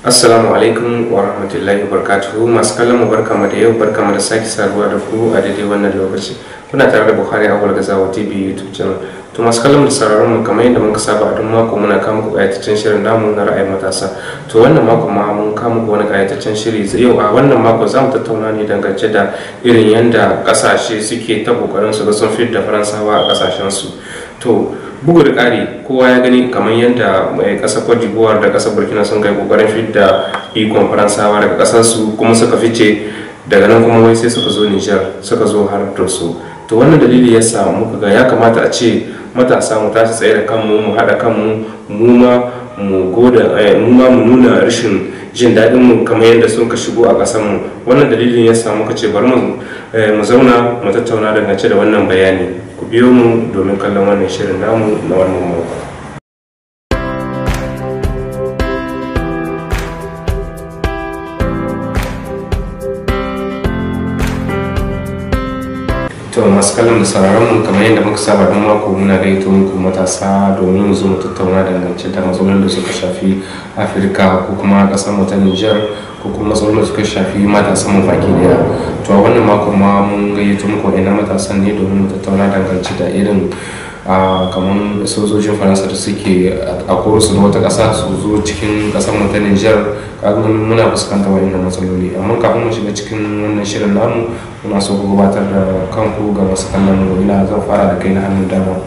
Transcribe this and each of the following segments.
Assalamu alaikum wa rahmatullahi wa barakatuhu. Masu kallon mu barkamu da yau, barkamu da sake saduwa da ku a daidai wannan lokaci. Kuna tare da Buhari Awal Gazawa TV YouTube channel. To masu kallon mu da sauraron mu kamar yadda muka saba a duk mako muna kawo muku ƙayataccen shirin namu na ra'ayin matasa. To wannan mako ma mun kawo muku wani ƙayataccen shiri. Yau a wannan mako za mu tattauna ne dangance da irin yanda ƙasashe suke ta kokarin su ga sun fitar da Faransawa a ƙasashen su. To bugu da ƙari kowa ya gani kamar yadda ƙasar Cote d'Ivoire da ƙasar Burkina sun kai kokarin fidda ikon Faransawa daga ƙasar su kuma suka fice daga nan kuma wai sai suka zo Niger suka zo har Doso. To wannan dalili yasa muka ga ya kamata a ce matasa mu tashi tsaye da kanmu mu haɗa kanmu mu ma mu nuna rashin jin daɗin mu kamar yadda sun ka shigo a ƙasar mu. Wannan dalilin yasa muka ce bari mu zauna mu tattauna dangance da wannan bayani. Ku biyo mu domin kallon wannan shirin namu na wannan mako. To masu kallon da sauraron mu kamar yadda muka saba don mako muna gaito muku matasa domin mu zo mu tattauna dangance da matsalolin da suka shafi Afirka ko kuma ƙasar mu ta Niger ko kuma matsalolin da suka shafi matasan mu baki daya. To a wannan mako ma mun gayyato muku ina matasan ne domin mu tattauna dangance da irin kamar sojojin Faransa da suke a koro su da wata ƙasa su zo cikin ƙasar mu ta Niger. Kaga muna fuskantar wannan matsaloli, amma kafin mu shiga cikin wannan shirin namu muna so ku gabatar da kanku ga masu kallon mu. Ina zan fara da kai na hannun dama.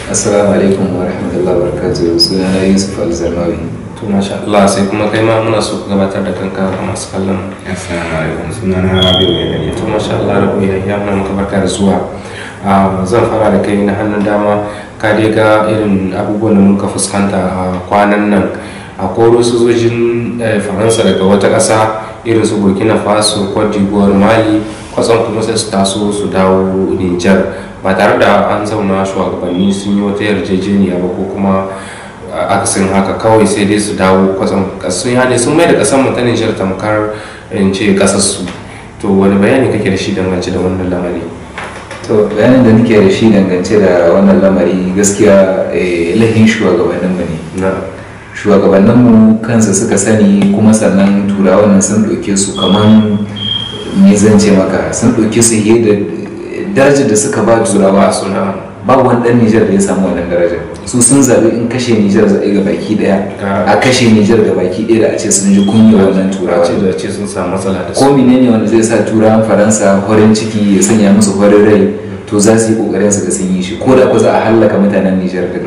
Assalamu alaikum wa rahmatullahi wa barakatuhu. Sunana Yusuf Al-Zarmawi. To masha Allah, sai kuma kai ma muna so ku gabatar da kanka ga masu kallon. Assalamu alaikum. Sunana Rabiu Yahya. To masha Allah, Rabiu Yahya, muna maka barka da zuwa. Zan fara da kai na hannun dama. Ka dai ga irin abubuwan da muka fuskanta a kwanan nan. A koro sojojin Faransa daga wata ƙasa irin su Burkina Faso, Cote d'Ivoire, Mali, kwatsam kuma sai su taso su dawo Niger ba tare da an zauna shugabanni sun yi wata yarjejeniya ba ko kuma akasin haka, kawai sai dai su dawo kwatsam sun mai da ƙasar mu ta Niger tamkar in ce ƙasar su. To wani bayani kake da shi dangance da wannan lamari? To bayanin da nake da shi dangance da wannan lamari gaskiya lahin shugabannin mu ne. Shugabanninmu kansa suka sani, kuma sannan turawan sun ɗauke su kaman me zan ce maka, sun ɗauke su da darajar da suka ba turawa suna babu wani ɗan Nijar da ya samu wannan darajar. Su sun zaɓi in kashe Nijar za a ga baki ɗaya, a kashe Nijar ga baki ɗaya da a ce sun ji kunya wannan turawa. Da ce sun samu matsala da su. Ko menene wanda zai sa turawan Faransa farin ciki ya sanya musu farin rai, to za su yi ƙoƙarin su ga sun yi shi, ko da ku za a hallaka mutanen Nijar da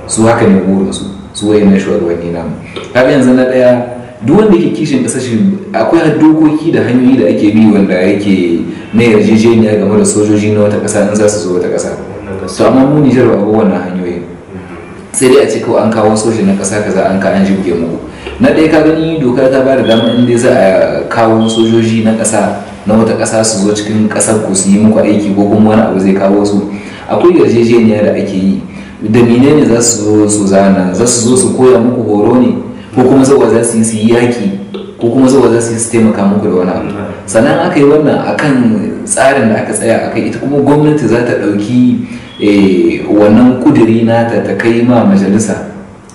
su. Haka ne burinsu. Su waye na shugabanni namu. Kaga yanzu na daya, duk wanda yake kishin kasashe akwai dokoki da hanyoyi da ake bi wanda yake na yarjejeniya game da sojoji na wata kasa in za su zo wata kasa. To amma mu Nijar ba wannan hanyoyi, sai dai a ce kawai an kawo soja na kasa kaza an ka an jibge mu. Na daya ka gani doka ta ba da dama in dai za a kawo sojoji na kasa na wata kasa su zo cikin kasar ku su yi muku aiki ko kuma wani abu zai kawo su, akwai yarjejeniya da ake yi da menene za su zo su zana, za su zo su koya muku horo ne ko kuma zuwa za su yi yaki ko kuma zuwa za su yi su taimaka muku da wani abu. Sannan aka yi wannan akan tsarin da aka tsaya akai, ita kuma gwamnati za ta ɗauki wannan kuduri nata ta kai ma majalisa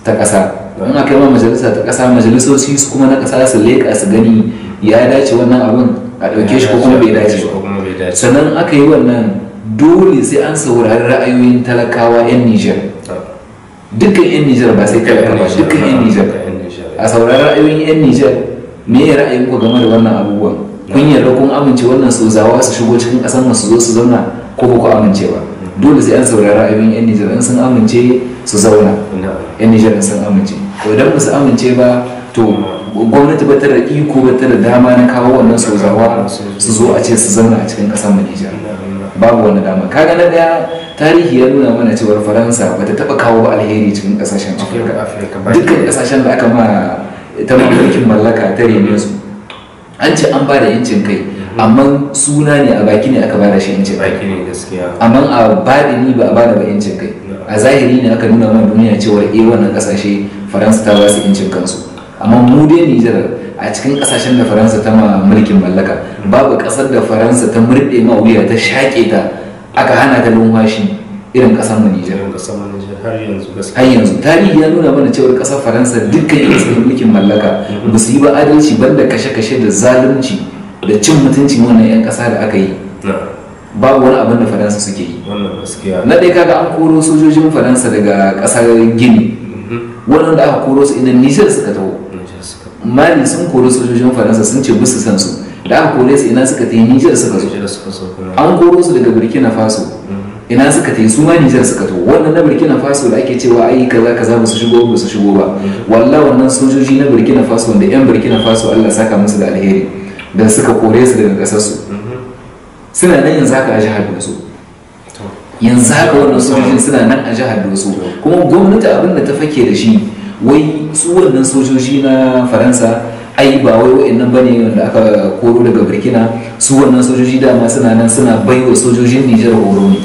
ta ƙasa. Don aka yi ma majalisa ta ƙasa, majalisoci su kuma na ƙasa su leƙa su gani ya dace wannan abin a ɗauke shi ko kuma bai dace ba. Sannan aka yi wannan, dole sai an saurari ra'ayoyin talakawa 'yan Nijar. Dukkan 'yan Nijar ba sai talaka ba, dukkan 'yan Nijar a saurari ra'ayoyin 'yan Nijar. Me ya ra'ayin ku game da wannan abubuwan? Kun yarda kun amince wannan sozawa su shigo cikin ƙasar mu su zo su zauna ko ba ku amince ba? Dole sai an saurari ra'ayoyin 'yan Nijar. In sun amince su zauna, 'yan Nijar sun amince. To idan ba su amince ba, to gwamnati ba ta da iko, ba ta da dama na kawo wannan sozawa su zo a ce su zauna a cikin ƙasar mu Nijar. Babu wani dama. Kaga na daya, tarihi ya nuna mana cewar Faransa bata taba kawo alheri cikin kasashen Afirka. Dukkan kasashen da aka ma ta mulkin mallaka ta rene su, an ce an bada yancin kai, amma suna ne a baki ne aka bada shi yancin kai. Amma a baɗini ba a bada ba yancin kai. A zahiri ne aka nuna mana duniya cewar wannan kasashe Faransa ta ba su yancin kansu. Amma mu dai Nijar, a cikin kasashen da Faransa ta ma mulkin mallaka, babu kasar da Faransa ta murɗe ma wuya ta shaƙe ta aka hana ta numfashi irin kasar mu Nijar. Har yanzu gaskiya. Har yanzu tarihi ya nuna mana cewa kasar Faransa dukkan irin mulkin mallaka ba su yi ba adalci banda kashe-kashe da zalunci da cin mutuncin wannan 'yan kasa da aka yi. Babu wani abin da Faransa suke yi. Wannan gaskiya. Na ɗaya kaga an koro sojojin Faransa daga kasar Gini. Wannan da aka koro su inda Nijar suka taho. Mali sun koro sojojin Faransa sun ce bisu san su. Da aka kore su ina suka tafi Nijar suka zo. An koro su daga Burkina Faso. Ina suka tafi su ma Nijar suka taho. Wannan na Burkina Faso da ake cewa ai kaza ba su shigo ba. Wallahi wannan sojoji na Burkina Faso wanda 'yan Burkina Faso Allah saka musu da alheri da suka kore su daga kasar su. Suna nan yanzu haka a jihar Doso. Yanzu haka wannan sojojin suna nan a jihar Doso. Kuma gwamnati abin da ta fake da shi wai su wannan sojoji na Faransa ai ba wai wa'annan bane wanda aka koro daga Burkina, su wannan sojoji dama suna nan suna baiwa sojojin Nijar horo ne.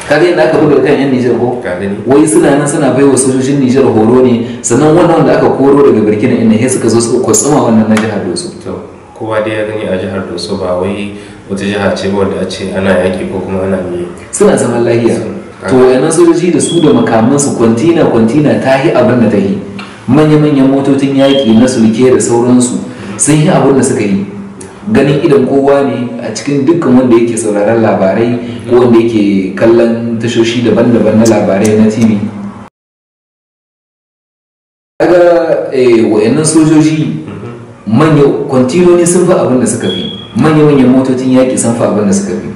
Kaga yadda aka buga kan 'yan Nijar ko? Wai suna nan suna baiwa sojojin Nijar horo ne, sannan wannan wanda aka koro daga Burkina inda sai suka zo suka kwatsama wannan na jihar Doso. Kowa dai ya gani a jihar Doso ba wai wata jiha ce wadda a ce ana yaƙi ko kuma ana ne. Suna zaman lahiya. To wayannan sojoji da su da makamansu kwantina ta yi abin da ta yi. Manya-manyan motocin yaƙi na sulke da sauransu sun yi abin da suka yi. Ganin idan kowa ne a cikin dukkan wanda yake sauraron labarai ko wanda yake kallon tashoshi daban-daban na labarai na TV. Kaga wayannan sojoji kwantinoni sun fi abin da suka fi. Manya-manyan motocin yaƙi sun fi abin da suka fi.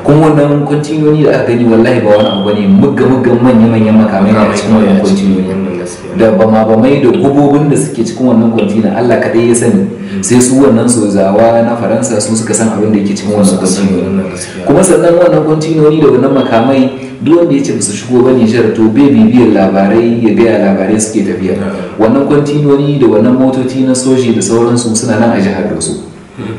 Kuma wannan kwantinoni da aka gani wallahi ba wani abu ne muggan manya-manyan makamai a cikin wannan kwantinoni. Da bama-bamai da gubobin da suke cikin wannan kwantina Allah kaɗai ya sani, sai su wannan sozawa na Faransa su suka san abin da yake cikin wannan kwantinoni. Kuma sannan wannan kwantinoni da wannan makamai duk wanda ya ce su shigo ba Nijar to bai bibiyar labarai ya gaya labarai suke tafiya. Wannan kwantinoni da wannan motoci na soji da sauransu suna nan a jihar Doso.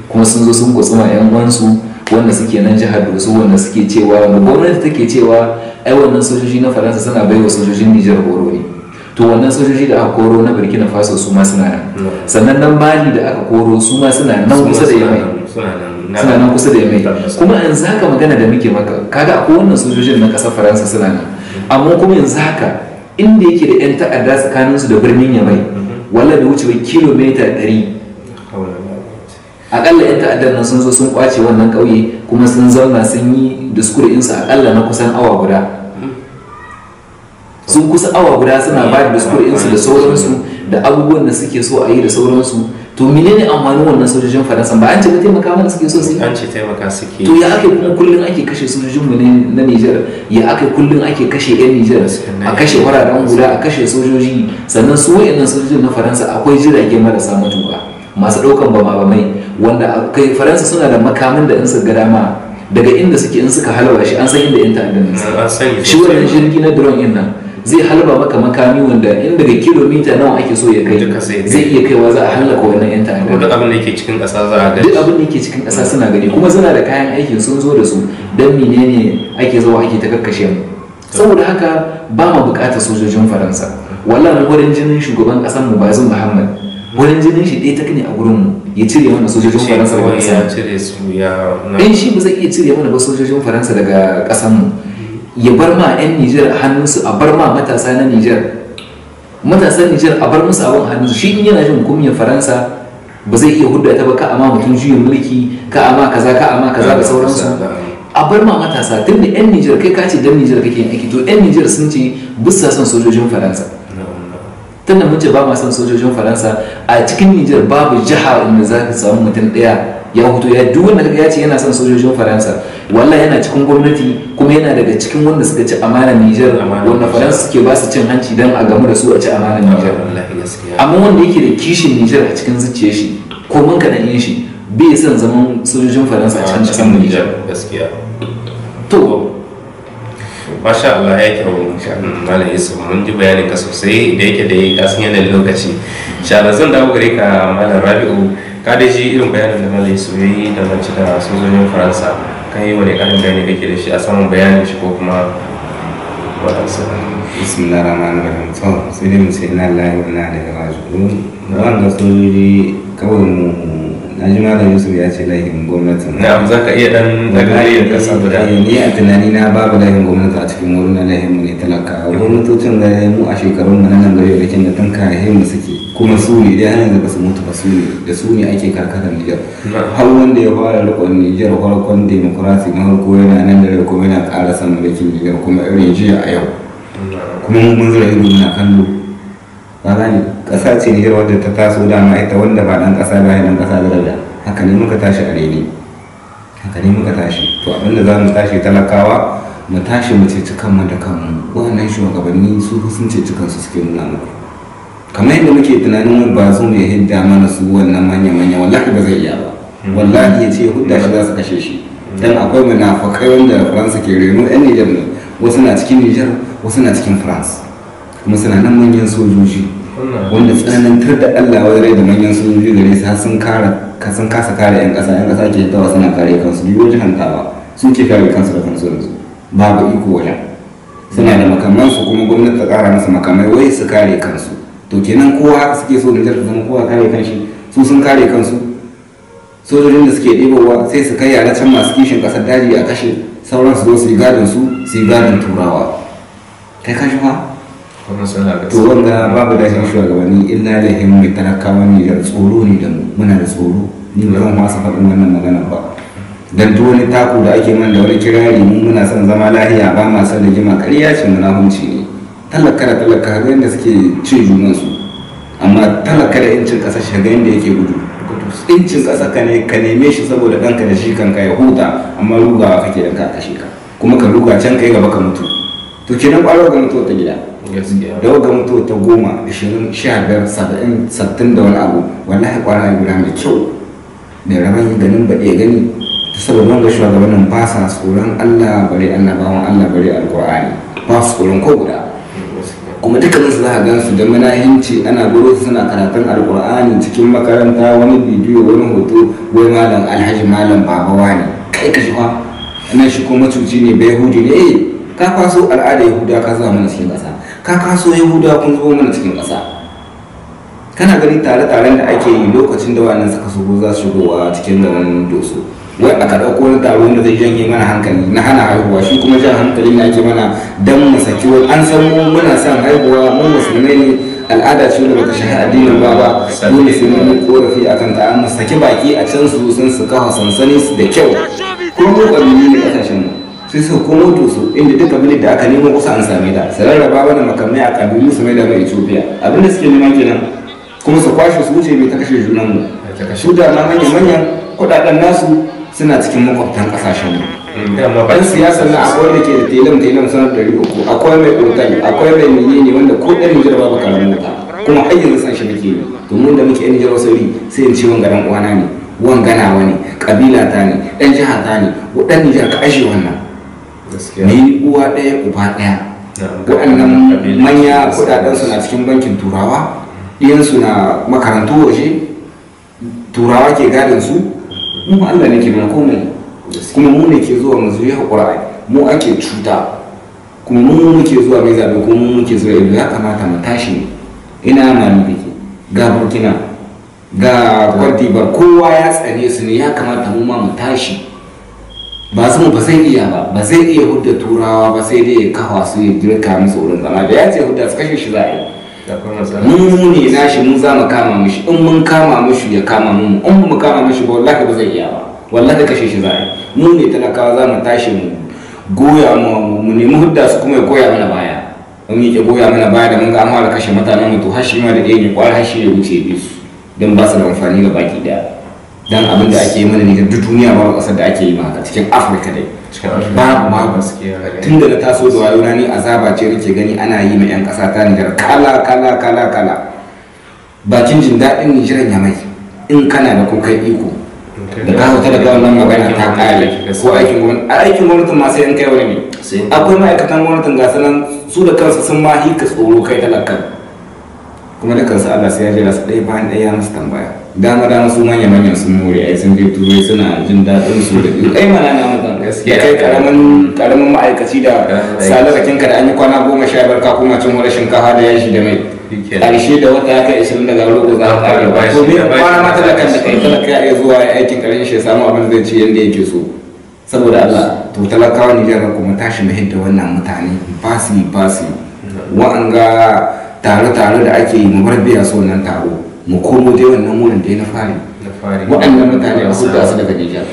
Kuma sun zo sun kutsuma 'yan uwansu wanda suke nan jihar Doso wanda suke cewa wanda gwamnati take cewa ai wannan sojoji na Faransa suna baiwa sojojin Nijar horo ne. To wannan sojoji da aka koro na Burkina Faso su ma suna nan. Sannan nan Mali da aka koro su ma suna nan kusa da Yamai. Suna nan kusa da Yamai. Kuma yanzu haka magana da muke maka kaga akwai wannan sojojin na ƙasar Faransa suna nan. Amma kuma yanzu haka inda yake da 'yan ta'adda tsakaninsu da birnin Yamai walla da wuce kilomita 100. Akalla 'yan ta'addar nan sun zo sun kwace wannan ƙauye kuma sun zauna sun yi diskur insu akalla na kusan awa guda. Sun kusa awa guda suna ba da diskur insu da sauransu da abubuwan da suke so a yi da sauransu. To menene amfanin wannan sojojin Faransa? Ba an ce ba taimaka mana suke so su yi? An ce taimaka suke. To ya ake kuma kullum ake kashe sojojinmu ne na Nijar? Ya ake kullum ake kashe 'yan Nijar? A kashe fararen guda, a kashe sojoji. Sannan su wa'annan sojojin na Faransa akwai jirage marasa matuƙa masu ɗaukan bama-bamai wanda kai Faransa suna da makamin da in su ga dama daga inda suke in suka halwa shi an san inda 'yan ta'addan nan. Shi wannan jirgi na drone ɗin nan zai halba maka makami wanda in daga kilomita nawa ake so ya kai zai iya kaiwa za a halaka wannan 'yan ta'adda. Duk abin da yake cikin ƙasa za a gani. Duk abin da yake cikin ƙasa suna gani kuma suna da kayan aikin sun zo da su don menene ake zuwa ake ta kakkashe mu. Saboda haka ba ma buƙatar sojojin Faransa. Wallahi wurin jinin shugaban ƙasar mu Bazoum Muhammad wurin jinin shi ɗaya ta ne a gurin mu ya cire mana sojojin Faransa daga ƙasar. In shi ba zai iya cire mana ba sojojin Faransa daga ƙasar mu. Ya bar ma 'yan Nijar a hannunsu, a bar ma matasa na Nijar. Matasan Nijar a bar musu abin hannunsu. Shi in yana jin kunyar Faransa ba zai iya hudda ta ba ka ama mutum juyin mulki, ka ama kaza da sauransu. A bar ma matasa tun da 'yan Nijar kai ka ce dan Nijar kake yin aiki to 'yan Nijar sun ce bisa son sojojin Faransa. Tunda mun ce ba ma son sojojin Faransa a cikin Nijar babu jiha inda za ka samu mutum ɗaya ya hutu ya duk wanda ya ce yana son sojojin Faransa wallahi yana cikin gwamnati kuma yana daga cikin wanda suka ci amanar Nijar wanda Faransa suke ba su cin hanci don a gamu da su a ci amanar Nijar. Amma wanda yake da kishin Nijar a cikin zuciyar shi ko mun kaɗan yin shi bai son zaman sojojin Faransa a cikin Nijar. To masha Allah ya kyau Malam Yusuf mun ji bayanin ka sosai da yake da ya kasan yanayin lokaci. Insha Allah zan dawo gare ka Malam Rabi'u. Ka dai ji irin bayanin da Malam Yusuf ya yi dangance da sojojin Faransa. Kan yi wani ƙarin bayani kake da shi a saman bayanin shi ko kuma waɗansu. Bismillahirrahmanirrahim. To sai dai mu ce ina lillahi wa inna ilaihi raji'un. Wanda sojoji kawai mu na ji malam Yusuf ya ce laifin gwamnatin. na'am za ka iya dan dagari da kasa guda. Ni a tunani na babu laifin gwamnati a cikin wurin laifin mu ne talaka. Gwamnatocin da mu a shekarun mu na nan gari da kin da tun kayan mu suke kuma su ne dai hanyar da ba su mutu ba su ne da su ne ake karkatar Nijar. Har wanda ya fara rikon Nijar farkon demokrasi na farko yana nan da kuma yana ƙara son mulkin Nijar kuma irin jiya a yau. Kuma mun zura ido muna kallo. Ba gani ƙasa ce Nijar wadda ta taso dama ita wanda ba ɗan ƙasa ba ɗan ƙasa daraja. Haka ne muka tashi a rene. Haka ne muka tashi. To abinda za mu tashi talakawa mu tashi mu ceci kanmu da kanmu. Wannan shugabanni su sun ceci kansu suke nuna muku. Kamar yadda muke tunanin ba su ne hidda mana su wannan manya-manya wallahi ba zai iya ba. Wallahi ya ce hudda shi za su kashe shi. Dan akwai munafakai wanda Faransa ke reno 'yan Nijar ne. Wasu na cikin Nijar, wasu na cikin France. Kuma suna nan manyan sojoji. Wanda tsanantar da Allah wadai da manyan sojoji gare su har sun kasa kare 'yan ƙasa. 'Yan ƙasa ke tawa suna kare kansu. Biyu wajen hantawa sun ke kare kansu da kansu yanzu. Babu iko wajen. Suna da makamansu kuma gwamnati ta ƙara musu makamai wai su kare kansu. To kenan kowa haka suke so Nijar ta zama kowa kare kanshi. Su sun kare kansu. Sojojin da suke ɗebowa sai su kai yara can masu kishin ƙasar daji a kashe sauran su zo su yi gadin turawa. Kai kashi fa? To wanda babu dashin shugabanni illa da himmi talakawan Nijar tsoro ne da mu muna da tsoro ni ba zan masa faɗin wannan magana ba dan duk wani taku da ake man da wani kirari mu muna son zama lahiya ba ma son rigima ƙarya ce munafunci ne talaka da talaka ga yadda suke cin junan su amma talaka da incin ƙasa shi ga yadda yake gudu incin ƙasa ka neme shi saboda ɗanka da shi kanka ya huta amma rugawa kake dan ka kashe ka kuma ka ruga can kai gaba ka mutu to kenan ƙwarar ga mutuwa ta gida da waga mutuwa ta 10, 20, 15, 70, 60 da wani abu wallahi kwana guda mai kyau mai rabon ganin baɗe gani ta saboda wanga shugabannin ba sa tsoron Allah bare annabawan Allah bare alƙur'ani ba su tsoron ko guda kuma dukkanin su za a gan su da manahinci ana goro su suna karatun alƙur'ani cikin makaranta wani bidiyo wani hoto wai malam alhaji malam babawa ne kai ka shi fa nan shi ko macuci ne bai hudi ne ka kwaso al'ada yahuda ka zama mana cikin ƙasa ka kaso yahuda kun zo mana cikin ƙasa kana gani tare-taren da ake yi lokacin da wannan suka shigo za su shigowa cikin garin doso wai aka ɗauko wani taro wanda zai janye mana hankali na hana haihuwa shi kuma jan hankali na ake mana don mu saki wani an san mu muna son haihuwa mu musulmai ne al'ada ce wanda bata shahi addinin ba dole sai mun korafi akan ta an saki baki a can su sun su kawo sansani su da kyau ko mu ƙabilu ne ƙasashen mu sai su komo su inda duk kabilin da aka nemo kusa an same ta su rarraba mana makamai a kabilu su mai da mai Ethiopia abinda suke neman kenan kuma su kwashe su wuce mai ta kashe junan mu su da ma manyan kudaden nasu suna cikin makwabtan kasashen mu dan siyasa na akwai da ke da telam sanar da 300 akwai mai otal akwai mai menene wanda ko dan Nijar babu karamin mota kuma har yanzu san shi muke yi to mun da muke yan Nijar sauri sai in ce wanga dan uwana ne wanganawa ne kabila ta ne dan jiha ta ne dan Nijar ka ashe wannan ni uwa ɗaya uba ɗaya waɗannan manya kuɗaɗensu na cikin bankin turawa ɗiyansu na makarantu waje turawa ke gadin su mu Allah ne ke mana komai kuma mu ne ke zuwa mu zuwa haƙura mu ake cuta kuma mu muke zuwa mai zaɓe kuma mu muke zuwa ido ya kamata mu tashi ina mali da ke ga burkina ga kwantibar kowa ya tsane su ne ya kamata mu ma mu tashi ba su ba zai iya hudda turawa ba sai dai ya kafa su ya girka musu wurin zama da ya ce hudda su kashe shi za a yi mu ne nashi mu za mu kama mishi in mun kama mishi ya kama mu in mu kama mishi ba wallahi ba zai iya ba wallahi kashe shi za a yi mu ne talakawa za mu tashi mu goya mu nemi hudda su kuma ya koya mana baya in yake goya mana baya da mun ga an fara kashe mutanen mu to har shi ma da ɗaya ne kwar har shi ya wuce bisu don ba su da amfani ga baki daya dan abin da ake yi mana ne duk duniya ba kasar da ake yi ma cikin Afirka dai babu tun da na taso da wayo na ni azaba ce nake gani ana yi ma yan kasa ta Nijar kala bakin jin daɗin Nijar ya mai in kana da ko kai iko da ka fita daga wannan magana ta kare ko aikin gwamnatin ma sai in kai wani ne akwai ma'aikatan gwamnatin ga sanan su da kansu sun ma hika tsoro kai talakan kuma da kansu Allah sai ya jira su ɗaya bayan ɗaya musu tambaya dama su manyan sun more ai sun je turai suna jin daɗin su da ai mana na mutan gaskiya kai karamin ma'aikaci da salarakin ka da an yi kwana 15 ka kuma cin wani shinkafa da yashi da mai ƙarshe da wata ya kai 20 daga roƙo za a ƙare ba to me kwana ma talakan da kai talaka ya zuwa ya aikin ƙarshen shi ya samu abin zai ci yadda yake so saboda Allah to talakawa Nijar kuma tashi mu hidda wannan mutane fasi wa'anga tare da ake yi mu bar biya so nan taro mu komo dai wannan wurin da ya na fari waɗannan mutane a hudda su daga Nijar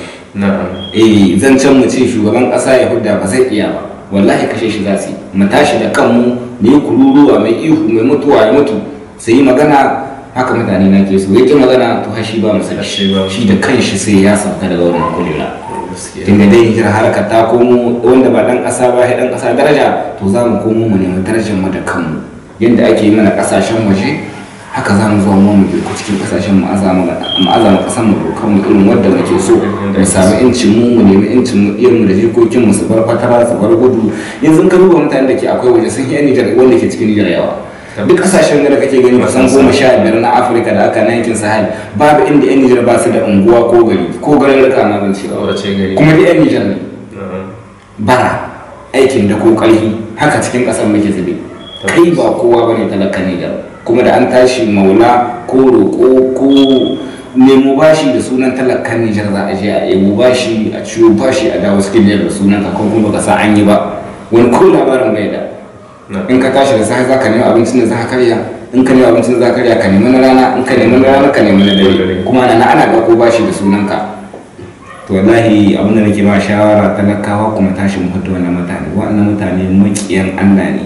zancen mu ce shugaban ƙasa ya hudda ba zai iya ba wallahi kashe shi za su yi mu tashi da kanmu mu yi kururuwa mai ihu mai mutuwa ya mutu su yi magana haka mutane na ke so yake magana to hashi ba masa shi da kanshi sai ya sauka daga wannan kujera tunda dai hijira harkar ta komo wanda ba dan ƙasa ba ya dan ƙasa daraja to za mu komo mu nemi darajar mu da kanmu yadda ake yi mana ƙasashen waje haka za mu zuwa mu ku cikin ƙasashen mu azama ƙasar mu dokan mu irin wanda muke so mu samu incin mu nemi incin mu iyan mu da jikokin mu su bar fatara su bar gudu yanzu ka duba mutanen da ke akwai waje sun yi Nijar wanda ke cikin Nijar yawa duk ƙasashen da kake gani kusan 15 na Afirka da aka na yankin Sahel babu inda yan Nijar ba su da unguwa ko gari ko garin rika ma ban ce kuma duk yan Nijar ne bara aikin da ko ƙarfi haka cikin ƙasar muke zube kai ba kowa bane talaka Nijar kuma da an tashi maula ko roƙo ko nemo bashi da sunan talakan Nijar za a je a nemo bashi a ciwo bashi a dawo cikin Nijar da sunan ka kuma baka sa an yi ba wani ko labarin bai da in ka tashi da safe za ka nemi abincin da za ka karya in ka nemi abincin da za ka karya ka nemi na rana in ka nemi na rana ka nemi na dare kuma ana ga ko bashi da sunan ka to wallahi abin da nake ba shawara talakawa kuma tashi mu hudu wannan mutane makiyan Allah ne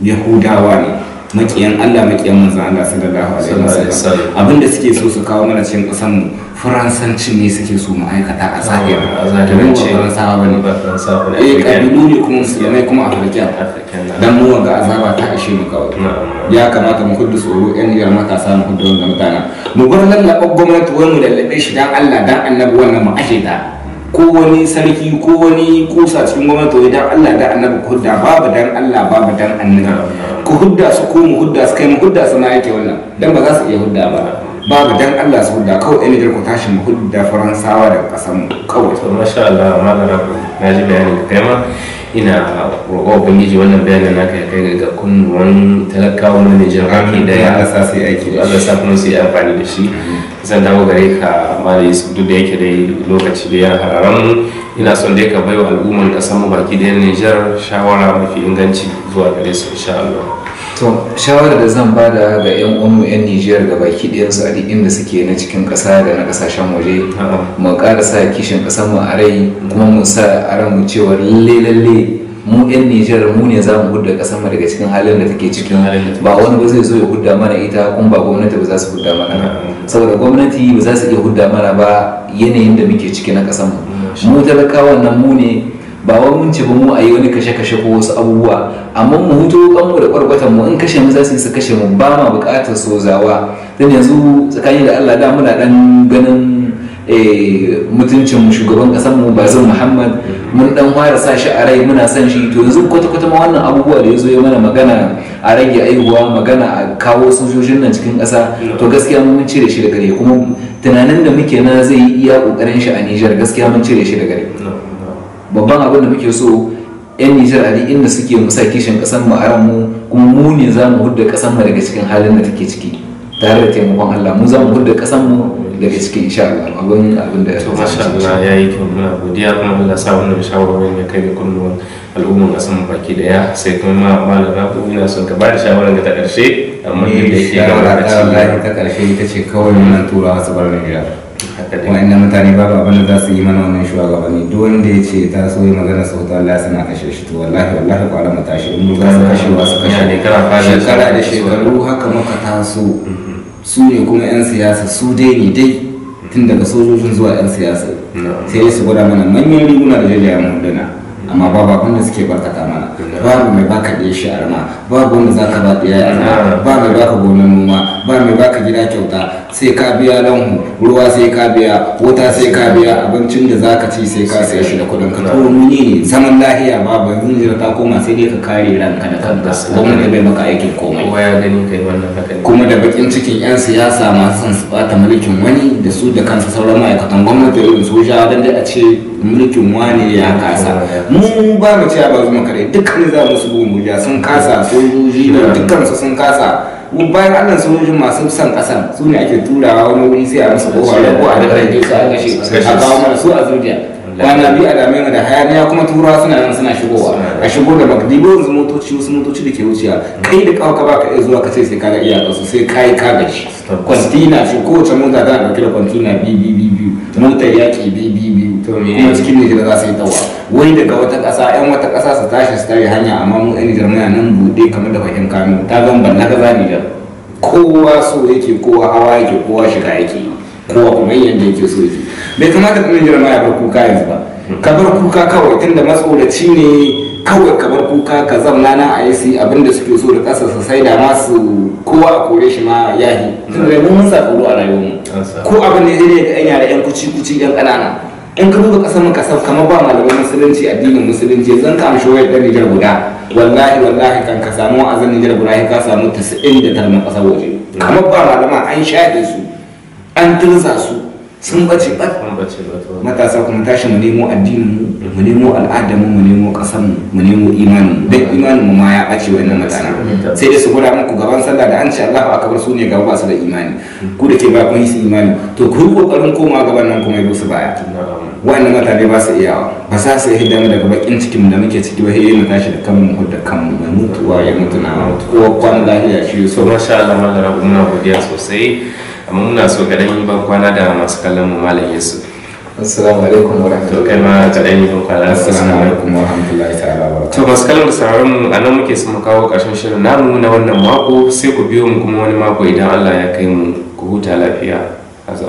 Yahudawa ne makiyan Allah makiyan manzon Allah sallallahu alaihi wasallam abinda suke so su kawo mana cikin kasan mu faransanci ne suke so mu aikata a zahiri domin ce faransawa bane kabilu ne kuma musulmai kuma afirka dan mu wanga azaba ta ashe mu kawai ya kamata mu kudu tsoro yan Nijar matasa mu kudu wanga mutana mu bar lallaba gwamnati wani mu lallabe shi dan Allah dan annabi wannan mu ashe ta ko wani sarki ko wani kusa cikin gwamnati dan Allah da annabi ku hudda babu dan Allah babu dan annabi ku hudda su ko mu hudda su kai mu hudda su ma yake wannan dan ba za su iya hudda ba babu dan Allah su hudda kawai ɗan Nijar ku tashi mu hudda faransawa daga ƙasar mu kawai to masha Allah malama na ji bayanin da kai ma ina roƙo ubangiji wannan bayanin naka ya kai ga kunnuwan talakawa na Nijar baki da ya sa su yi aiki Allah sa kuma su yi amfani da shi zan dawo gare ka mali duk da yake dai lokaci da ya hararan ina son dai ka baiwa al'ummar kasar mu baki da Nijar shawara mafi inganci zuwa gare su insha Allah to shawara da zan bada ga yan uwanmu yan Nijar ga baki ɗayan su a duk inda suke na cikin ƙasa da na ƙasashen waje mu ƙara sa kishin ƙasar mu a rai kuma mu sa a ran mu cewa lalle mu yan Nijar mu ne za mu hudda ƙasar mu daga cikin halin da take cikin ba wani ba zai zo ya hudda mana ita kuma ba gwamnati ba za su hudda mana saboda gwamnati ba za su iya hudda mana ba yanayin da muke ciki na ƙasar mu talakawan nan mu ne ba wai mun ce ba mu a yi wani kashe-kashe ko wasu abubuwa amma mu hutu kanmu da kwarkwatan mu in kashe mu za su yi su kashe mu ba ma bukatar sozawa dan yanzu tsakani da Allah da muna dan ganin mutuncin shugaban kasar mu Bazum Muhammad mun dan fara sa shi a rai muna son shi to yanzu kwata-kwata ma wannan abubuwa da yazo ya mana magana a rage aihuwa magana a kawo sojojin nan cikin kasa to gaskiya mun cire shi da gare kuma tunanin da muke na zai yi iya kokarin shi a Niger gaskiya mun cire shi da gare babban abin da muke so yan Nijar a inda suke musa kishin kasar mu a mu kuma mu ne za mu hudda kasar mu daga cikin halin da take ciki tare da taimakon Allah mu za mu hudda kasar mu daga cikin insha Allah abin da to masha Allah yayi kyau muna godiya kuma Allah sa wannan shawarwarin ya kai ga kunnuwan al'umman kasar mu baki daya sai kuma malama ko ina son ka ba da shawaran ga ta karshe amma da yake ga Allah ta karshe ita ce kawai mun turawa su bar Nijar wa'annan mutane babu abin da za su yi mana wannan shugabanni duk wanda ya ce ta so yi magana su hoto Allah suna kashe shi to wallahi kwala mu tashi in mu za su kashe wa su kashe shekara da shekaru haka muka taso su ne kuma 'yan siyasa su dai ne dai tun daga sojojin zuwa 'yan siyasa sai su gwada mana manyan riguna da jajayen hunduna amma babu abin da suke barkata mana babu mai baka ɗaya shi arma babu wanda za ka ba ɗaya arma ba mai baka gonar noma ba mai baka gida kyauta sai ka biya lanhu ruwa sai ka biya wuta sai ka biya abincin da za ka ci sai ka saya shi da kuɗin ka to ne zaman lahiya babu yanzu ta koma sai dai ka kare ranka da kanka gwamnati bai maka aikin komai kowa ya gani kai wannan haka ne kuma da bakin cikin 'yan siyasa masu son su bata mulkin wani da su da kansu sauran ma'aikatan gwamnati irin soja don dai a ce mulkin wani ya kasa mu ba mu cewa ba zuma kare dukkan za mu su bugun buja sun kasa sojoji da dukkan su sun kasa bayan Allah sojojin masu son kasan su ne ake turawa wani wuri sai a musu kowa da kowa da rage su a kashe a kawo mana su a zuriya kwana biyu a dame da hayaniya kuma turawa suna nan suna shigowa a shigo da makdibo yanzu wasu motoci da ke wuciya kai da kawo ka baka iya zuwa ka sai ka ga iyakarsu sai kai ka gashi kwantina ce kowace mota tana dauke da kwantina biyu motar yaƙi biyu kuma cikin Nijar za su yi tawa wai daga wata ƙasa yan wata ƙasa su tashi su tare hanya amma mu yan Nijar muna nan buɗe kamar da fahim kanu ta zan ban na gaza Nijar kowa so yake kowa hawa yake kowa shiga yake kowa kuma yadda yake so yake bai kamata ɗan Nijar ma ya bar kuka yanzu ba ka bar kuka kawai tunda matsoraci ne kawai ka bar kuka ka zamna na a yi abinda suke so da ƙasa su sai da masu kowa a kore shi ma yahi tunda mun sa tsoro a rayuwarmu ko abin ne zai ga yan yara yan kuci yan ƙanana in ka duba ƙasar maka sau kamar ba malaman musulunci addinin musulunci zan ka amshi wayar ɗan Nijar guda wallahi kan ka samu wa'azin Nijar guda ka samu 99 na ƙasar waje kamar ba malama an shaɗe su an turza su sun bace matasa kuma tashi mu nemo addinin mu nemo al'adar mu nemo kasar mu nemo imanin dan imanin mu ma ya bace wannan matana sai dai su gura muku gaban sallah da an ce Allahu akbar su ne gaba ba su da imani ku da ke ba kun yi imani to ku yi kokarin koma gaban nan kuma yi su baya wannan mutane ba su iyawa ba za su yi daga daga bakin cikin da muke ciki ba sai mu tashi da kanmu mu da kanmu mai mutuwa ya mutu na ko kwan lafiya shi so masha Allah mallam rabu muna godiya sosai amma muna so ga dan ban kwana da masu kallon mu malam Yesu assalamu alaikum wa rahmatullahi to kai ma ka dan ban kwana assalamu alaikum wa rahmatullahi ta'ala wa to masu kallon da sauraron mu anan muke son mu kawo karshen shirin namu na wannan mako sai ku biyo mu kuma wani mako idan Allah ya kai mu ku huta lafiya azza